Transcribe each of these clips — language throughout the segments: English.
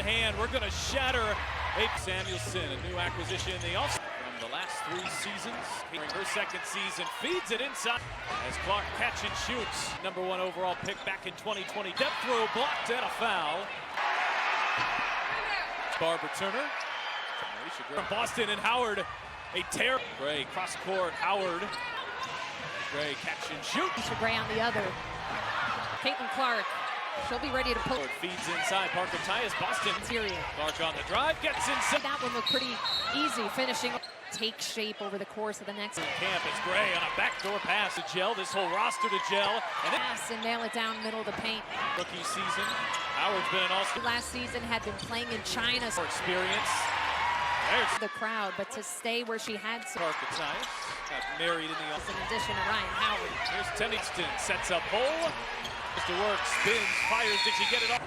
hand. We're going to shatter Samuelson, a new acquisition in the offseason. From the last 3 seasons, during her second season, feeds it inside as Clark catch and shoots. #1 overall pick back in 2020. Depth throw blocked and a foul. Barbara Turner. From Boston and Howard. A tear. Gray cross court. Howard. Gray catch and shoot. Gray on the other. Caitlin Clark. She'll be ready to pull. Feeds inside. Parker Tyus. Boston. Interior. Clark on the drive. Gets inside. That one looked pretty easy. Finishing. Take shape over the course of the next. Camp is Gray on a backdoor pass to gel. This whole roster to gel. Pass and nail it down middle of the paint. Rookie season. Howard's been an all-star. Last season had been playing in China. For experience. There's the crowd, but to stay where she had some. Parker Tyus got married in the office. In addition to Ryan Howard. Here's Tenningston. Sets up hole. Mr. Work spins. Fires. Did she get it up?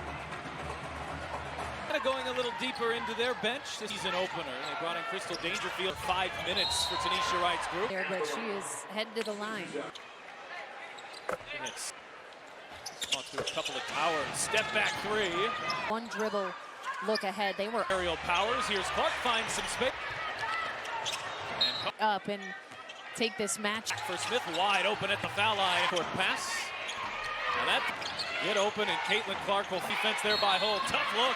Going a little deeper into their bench. This season opener. They brought in Crystal Dangerfield. 5 minutes for Tanisha Wright's group. But she is headed to the line. It's fought through a couple of towers. Step back 3. One dribble look ahead. They were aerial powers. Here's Clark finds some space. And up and take this match. For Smith wide open at the foul line. Court pass. And that get open and Caitlin Clark will defense there by Hull. Tough look.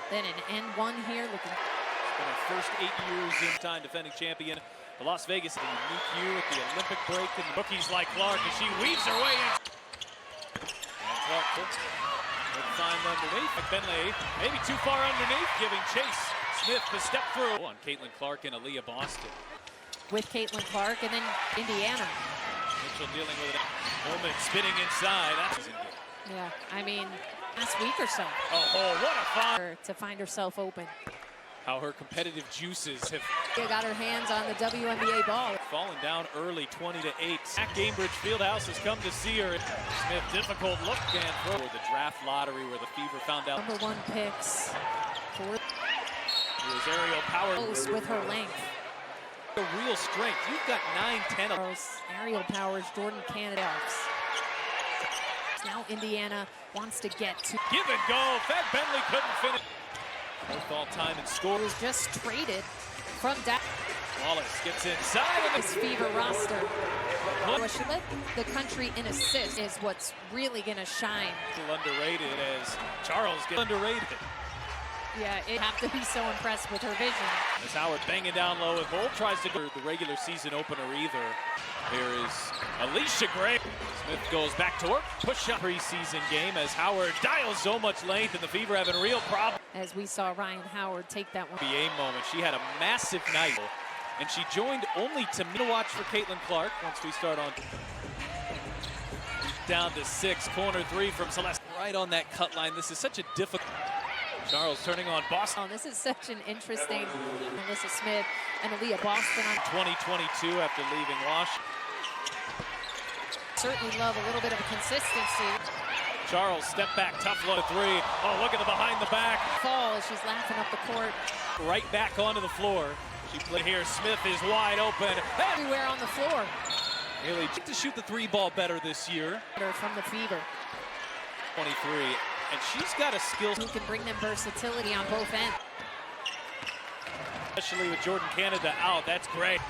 Then an N1 here looking. In her first 8 years in time defending champion. The Las Vegas in a unique year with the Olympic break and rookies like Clark as she weaves her way in. And Clark will find underneath. Bentley maybe too far underneath, giving chase. Smith to step through. On Caitlin Clark and Aaliyah Boston. With Caitlin Clark and then Indiana. Mitchell dealing with it. Holman spinning inside. That's yeah, I mean, last week or so. Oh, what a find. To find herself open. How her competitive juices have got her hands on the WNBA ball. Falling down early, 20-8. At Cambridge Fieldhouse has come to see her. Smith, difficult look and throw. The draft lottery where the Fever found out. #1 picks. Here's aerial power. Close with her length. The real strength. You've got 9-10 of those. Aerial powers, Jordan Canada. Now Indiana wants to get to. Give and go. Fed Bentley couldn't finish. Both all-time in score. Was just traded from that. Wallace gets inside of this Fever roster. What she led the country in assists is what's really going to shine. Underrated as Charles gets underrated. Yeah, it have to be so impressed with her vision. As Howard banging down low with Holt tries to go the regular season opener either. Here is Alicia Gray. Smith goes back to work. Push up preseason game as Howard dials so much length and the Fever having a real problem. As we saw Ryan Howard take that one. NBA moment. She had a massive night and she joined only to watch for Caitlin Clark once we start on. Down to 6, corner 3 from Celeste. Right on that cut line. This is such a difficult. Charles turning on Boston. Oh, this is such an interesting Melissa Smith and Aaliyah Boston on 2022 after leaving Washington. Certainly love a little bit of a consistency. Charles step back, tough low 3. Oh, look at the behind the back. Fall as she's laughing up the court. Right back onto the floor. She played here. Smith is wide open. Everywhere on the floor. Really to shoot the 3 ball better this year. From the Fever. 23. And she's got a skill. Who can bring them versatility on both ends. Especially with Jordan Canada out. That's great.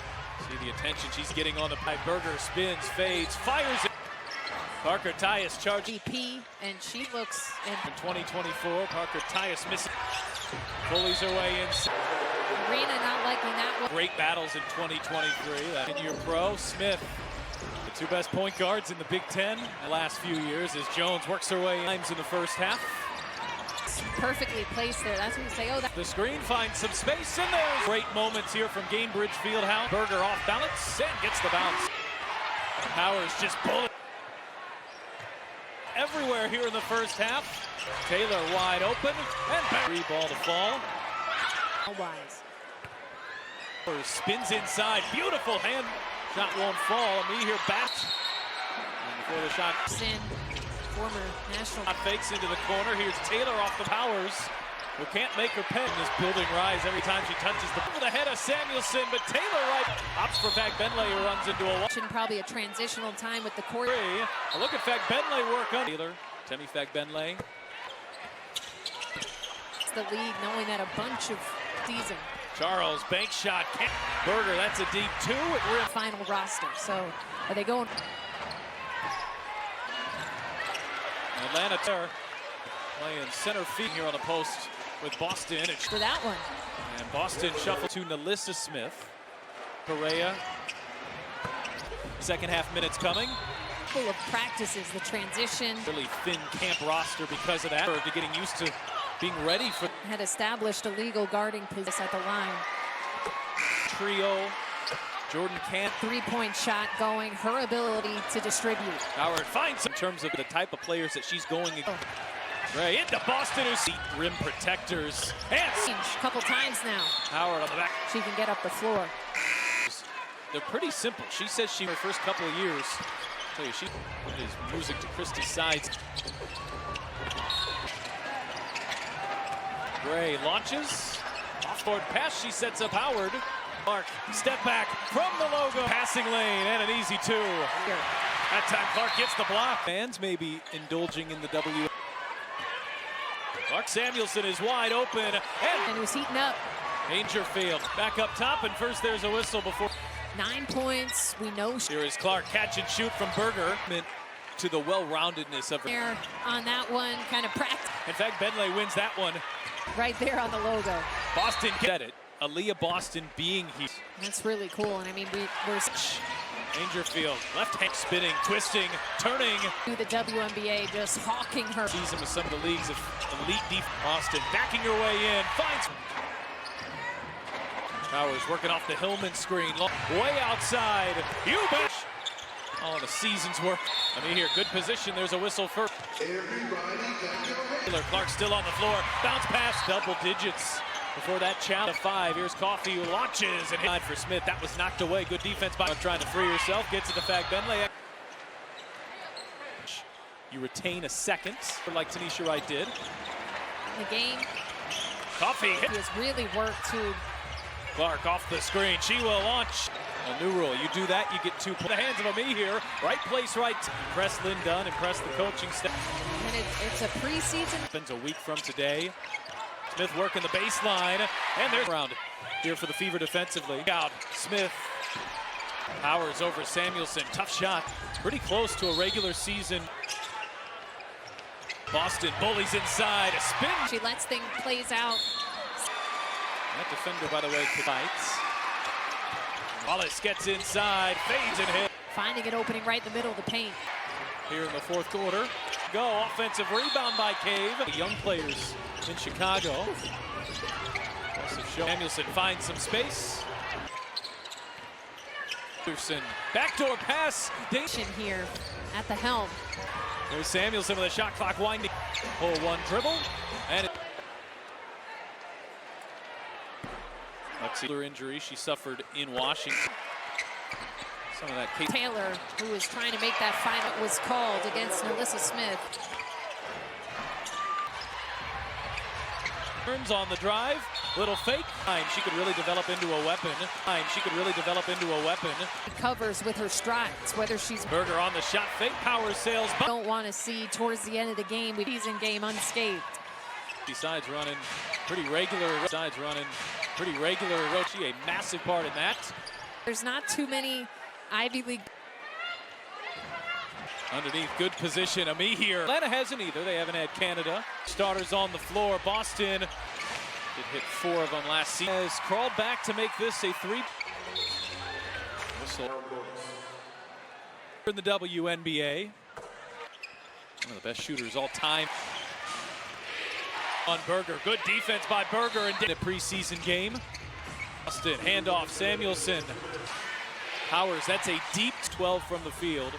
See the attention she's getting on the pipe. Berger spins, fades, fires it. Parker Tyus charged. VP, and she looks in 2024. Parker Tyus missing. Bullies her way in. Arena not liking that one. Great battles in 2023. In your pro, Smith. The 2 best point guards in the Big Ten the last few years as Jones works her way in the first half. Perfectly placed there. That's when you say, oh, that. The screen finds some space in there. Great moments here from Cambridge Fieldhouse. Berger off balance and gets the bounce. Powers just bullet. Everywhere here in the first half. Taylor wide open and back. 3 ball to fall. Wise. Spins inside. Beautiful hand. Shot won't fall. And we hear bats. And before the shot. Former national. Fakes into the corner. Here's Taylor off the Powers. Who can't make her pen. This building rise every time she touches the over the head of Samuelson. But Taylor right opts for Fagbenle who runs into a wall. Probably a transitional time with the court. A look at Fagbenle work on Taylor. Temi Fagbenle. the league knowing that a bunch of season Charles, bank shot. Berger, that's a deep two. It ripped. final roster. So are they going? Atlanta playing center field here on the post with Boston. For that one. And Boston shuffled to Nalissa Smith. Correa. Second half minutes coming. Full of practices, the transition. Really thin camp roster because of that. To getting used to being ready for. Had established a legal guarding position at the line. Trio. Jordan Camp. Three-point shot going. Her ability to distribute. Howard finds in terms of the type of players that she's going against. Right into Boston, who see rim protectors. And A couple times now. Howard on the back. She can get up the floor. They're pretty simple. She says her first couple of years. I'll tell you, she is music to Christie's sides. Gray launches. Off-board pass. She sets up Howard. Clark, step back from the logo. Passing lane and an easy two. That time Clark gets the block. Fans may be indulging in the W. Clark Samuelson is wide open. And was heating up. Dangerfield back up top, and first there's a whistle before. 9 points. We know. Here is Clark, catch and shoot from Berger. To the well-roundedness of her. There on that one, kind of practice. In fact, Bentley wins that one. Right there on the logo. Boston get it. Aaliyah Boston being here. That's really cool, and I mean we're Dangerfield, left hand spinning, twisting, turning. to the WNBA, just hawking her. Season with some of the leagues of elite defense. Boston backing her way in, finds. Powers working off the Hillman screen, way outside. You bet. Oh, the season's work. I mean, here, good position. There's a whistle for. Clark still on the floor. Bounce pass, double digits. Before that challenge, 5. Here's Coffey who launches and hit for Smith. That was knocked away. Good defense by trying to free herself. Gets to the Fag Bentley. You retain a second, like Tanisha Wright did. The game. Coffey hit. He has really worked to. Clark off the screen. She will launch. A new rule. You do that, you get 2 points. The hands of me here. Right place, right. Impress Lynn Dunn. Impress the coaching staff. And it's a preseason. Happens a week from today. Smith working the baseline, and there's around here for the Fever defensively. Out, Smith. Powers over Samuelson, tough shot. Pretty close to a regular season. Boston bullies inside, a spin. She lets things plays out. That defender, by the way, fights. Wallace gets inside, fades and hits. Finding an opening right in the middle of the paint. Here in the fourth quarter. Go, offensive rebound by Cave. Young players in Chicago. Samuelson finds some space. Anderson, backdoor pass. Here at the helm. There's Samuelson with a shot clock winding. Pull one dribble. And Lexi injury she suffered in Washington. Some of that Taylor, who was trying to make that final, was called against Nalissa Smith. Turns on the drive, little fake. She could really develop into a weapon. She could really develop into a weapon. Covers with her strides, whether she's. Berger on the shot fake, power sails. Don't want to see towards the end of the game, with season game unscathed. Besides running pretty regular. She a massive part in that. There's not too many Ivy League. Underneath, good position. Ami here. Atlanta hasn't either. They haven't had Canada. Starters on the floor. Boston did hit 4 of them last season. Has crawled back to make this a 3. Whistle. In the WNBA. One of the best shooters all time. On Berger. Good defense by Berger in a preseason game. Boston, handoff, Samuelson. Powers, that's a deep 12 from the field.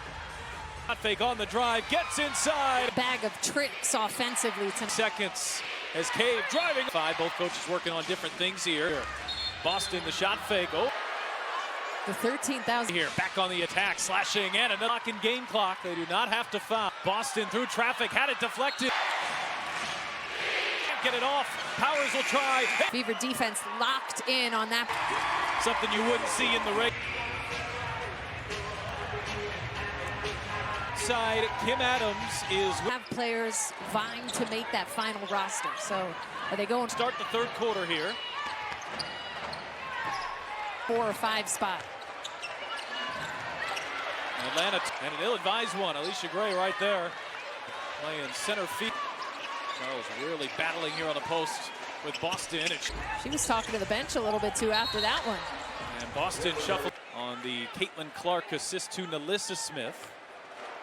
Hot fake on the drive, gets inside. Bag of tricks offensively. Seconds as Cave driving. 5, both coaches working on different things here. Boston, the shot fake. Oh. The 13,000. Here, back on the attack, slashing and another clock in game clock. They do not have to foul. Boston through traffic, had it deflected. Can't get it off. Powers will try. Fever defense locked in on that. Something you wouldn't see in the race. side, Kim Adams is Have players vying to make that final roster. So are they going to start the third quarter here. 4 or 5 spot? Atlanta, and an ill-advised one. Alicia Gray right there, playing center field. Charles really battling here on the post with Boston. And She was talking to the bench a little bit too after that one. And Boston shuffled on the Caitlin Clark assist to Nalissa Smith.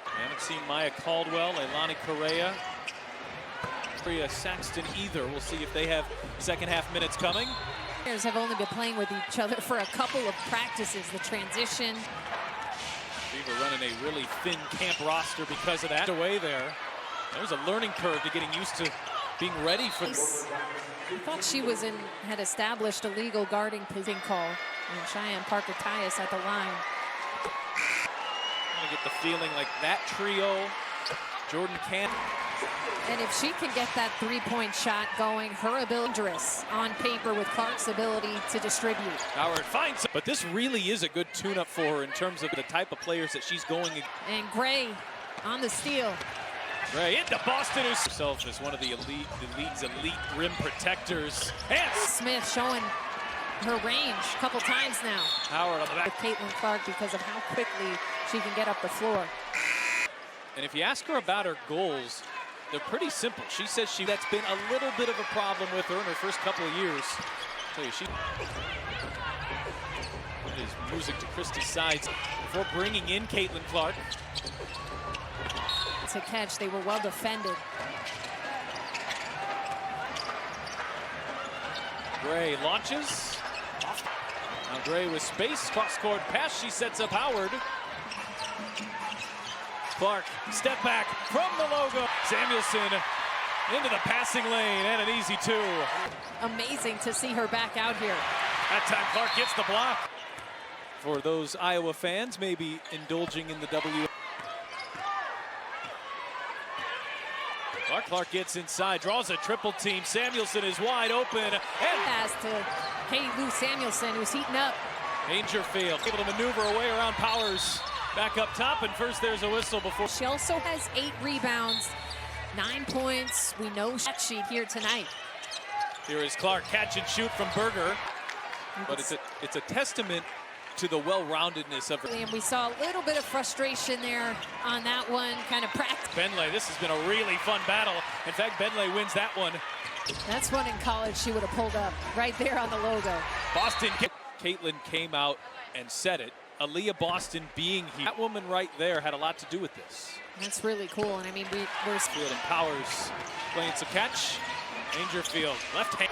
We haven't seen Maya Caldwell, Leilani Correa, Priya Saxton either. We'll see if they have second half minutes coming. Players have only been playing with each other for a couple of practices. The transition. We're running a really thin camp roster because of that. Away there. There's a learning curve to getting used to being ready for this. I thought she had established a legal guarding position call. And Cheyenne Parker-Tyus at the line. I get the feeling like that trio, Jordan can. And if she can get that three-point shot going, her ability dangerous on paper with Clark's ability to distribute. Howard finds it, but this really is a good tune-up for her in terms of the type of players that she's going against. And Gray on the steal. Gray into Boston, who's herself as one of the league's elite rim protectors. And Smith showing her range a couple times now. Howard on the back. With Caitlin Clark because of how quickly she can get up the floor. And if you ask her about her goals, they're pretty simple. She says that's been a little bit of a problem with her in her first couple of years. I'll tell you, it is music to Christie's sides before bringing in Caitlin Clark. To catch, they were well defended. Gray launches. Now Gray with space, cross-court pass. She sets up Howard. Clark, step back from the logo. Samuelson into the passing lane and an easy 2. Amazing to see her back out here. That time Clark gets the block. For those Iowa fans maybe indulging in the W. Clark gets inside, draws a triple team. Samuelson is wide open. And pass to Katie Lou Samuelson, who's heating up. Dangerfield able to maneuver away around Powers. Back up top, and first there's a whistle before. She also has 8 rebounds, 9 points. We know sheet here tonight. Here is Clark, catch and shoot from Berger. But it's a testament to the well-roundedness of her. And we saw a little bit of frustration there on that one, kind of practice. Benley, this has been a really fun battle. In fact, Benley wins that one. That's one in college she would have pulled up right there on the logo. Boston, Caitlin came out and said it. Aaliyah Boston being here. That woman right there had a lot to do with this. That's really cool, and I mean, we're... Field and Powers playing some catch. Dangerfield, left hand.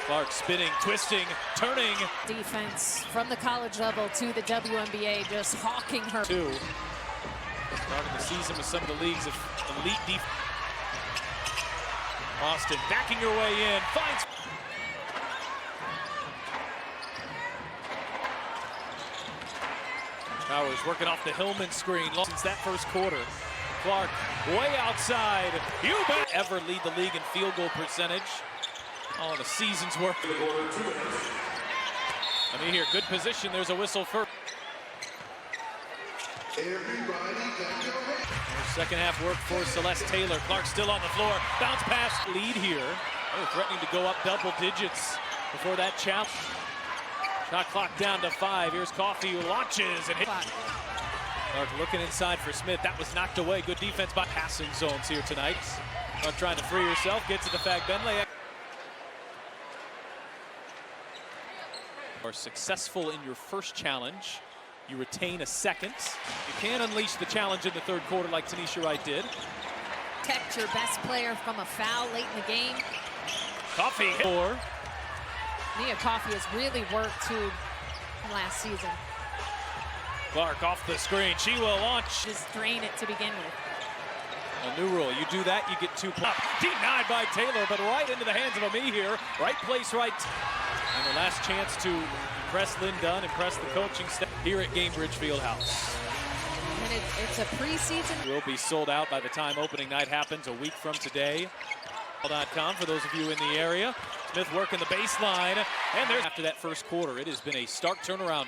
Clark spinning, twisting, turning. Defense from the college level to the WNBA, just hawking her. Starting the season with some of the league's elite defense. Boston backing her way in, finds. Powers working off the Hillman screen since that first quarter. Clark way outside. You bet ever lead the league in field goal percentage. Oh, the season's work. I mean, here, good position. There's a whistle for. Second half work for Celeste Taylor. Clark still on the floor. Bounce pass lead here. Oh, threatening to go up double digits before that challenge. Shot clock down to 5. Here's Coffey who launches and hits. Clark looking inside for Smith. That was knocked away. Good defense by passing zones here tonight. Clark trying to free herself. Gets to the Fag Benley. Are successful in your first challenge, you retain a second. You can unleash the challenge in the third quarter like Tanisha Wright did. Protect your best player from a foul late in the game. Coffey hit. Nia Coffey has really worked too last season. Clark off the screen. She will launch. Just drain it to begin with. A new rule. You do that, you get 2 points. Denied by Taylor, but right into the hands of Ami here. Right place, right. And the last chance to impress Lynn Dunn, impress the coaching staff here at Gainbridge Fieldhouse. And it's a preseason. Will be sold out by the time opening night happens a week from today. .com for those of you in the area. Smith working the baseline, and there's after that first quarter. It has been a stark turnaround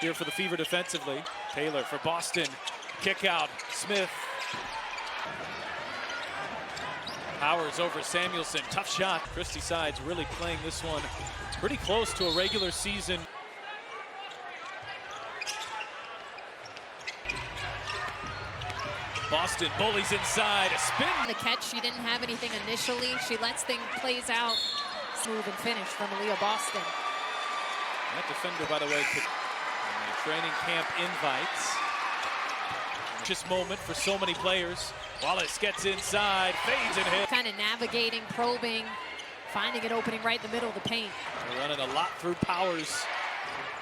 here for the Fever defensively. Taylor for Boston. kick out. Smith. Powers over Samuelson. Tough shot. Christie Sides really playing this one pretty close to a regular season. Boston bullies inside. A spin. The catch, she didn't have anything initially. She lets things plays out. Smooth and finish from Aaliyah Boston. That defender, by the way, could training camp invites. Just moment for so many players. Wallace gets inside, fades and hits. Kind of navigating, probing, finding an opening right in the middle of the paint. They're running a lot through Powers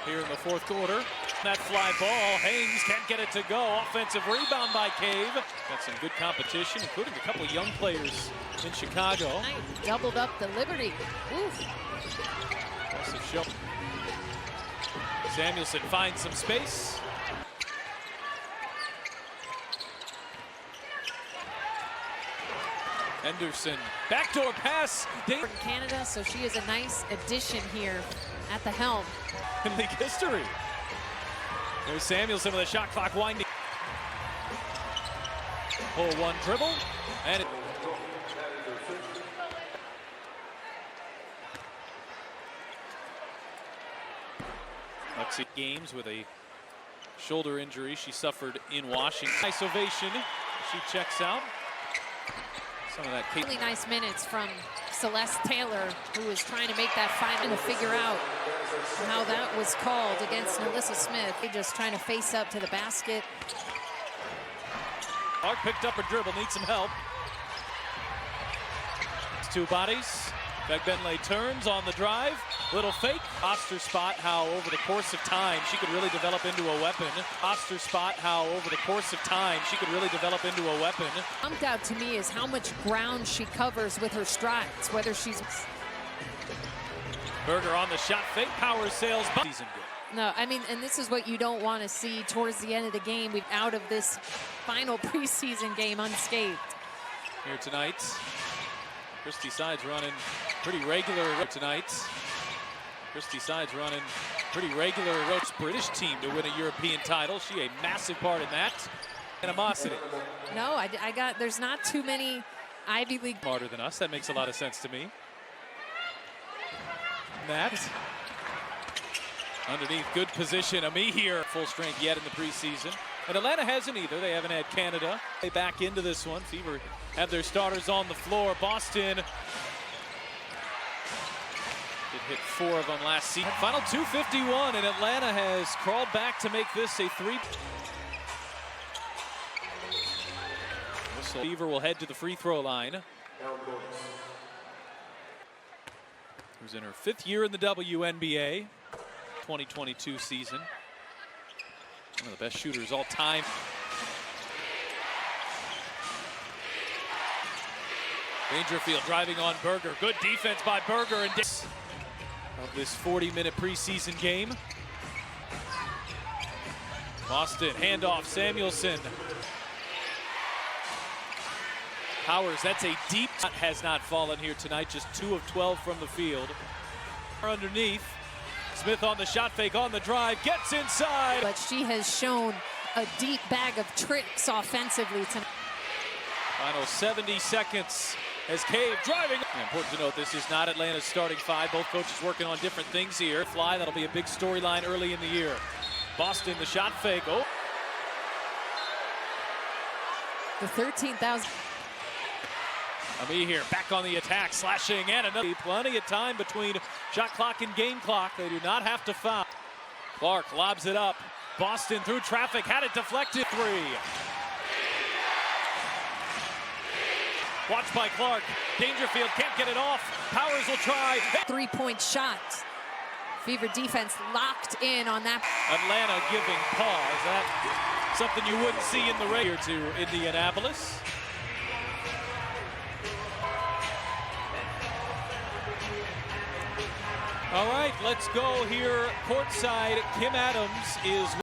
here in the fourth quarter. That fly ball, Haynes can't get it to go. Offensive rebound by Cave. Got some good competition, including a couple of young players in Chicago. Doubled up the Liberty. Oof. Impressive show. Samuelson finds some space. Henderson, backdoor pass. From Canada, so she is a nice addition here at the helm. In league history. There's Samuelson with a shot clock winding. Pull one dribble, and Lexi games with a shoulder injury she suffered in Washington. Nice ovation. She checks out. Some of that really nice minutes from Celeste Taylor, who was trying to make that final to figure out how that was called against Melissa Smith. They're just trying to face up to the basket. Clark picked up a dribble, needs some help. It's two bodies. Benley turns on the drive. Little fake. Oster spot how over the course of time she could really develop into a weapon. Oster spot how over the course of time she could really develop into a weapon. Jumped out to me is how much ground she covers with her strides, whether she's... Berger on the shot fake. Powers sails. Season good. No, I mean, and this is what you don't want to see towards the end of the game. We're out of this final preseason game unscathed. Here tonight, Christie Sides running pretty regular tonight. Christie Sides running pretty regular British team to win a European title. She a massive part in that. Animosity. No, I got, there's not too many Ivy League. Smarter than us, that makes a lot of sense to me. That. Underneath, good position. Ami here, full strength yet in the preseason. And Atlanta hasn't either. They haven't had Canada. They back into this one. Fever have their starters on the floor. Boston did hit 4 of them last season. Final 2:51, and Atlanta has crawled back to make this a 3. Fever will head to the free throw line. Who's in her 5th year in the WNBA, 2022 season. One of the best shooters all time. Dangerfield driving on Berger. Good defense by Berger and of this 40-minute preseason game. Boston handoff, Samuelson. Powers, that's a deep. Has not fallen here tonight, just 2 of 12 from the field. Underneath. Smith on the shot fake, on the drive, gets inside. But she has shown a deep bag of tricks offensively tonight. Final 70 seconds as Cave driving. And important to note, this is not Atlanta's starting 5. Both coaches working on different things here. Fly, that'll be a big storyline early in the year. Boston, the shot fake. Oh. The 13,000. Ami here, back on the attack, slashing and another. Plenty of time between shot clock and game clock. They do not have to foul. Clark lobs it up. Boston through traffic, had it deflected. 3. Watched by Clark. Dangerfield can't get it off. Powers will try. 3-point shot. Fever defense locked in on that. Atlanta giving pause. That something you wouldn't see in the regular to Indianapolis. All right, let's go here courtside. Kim Adams is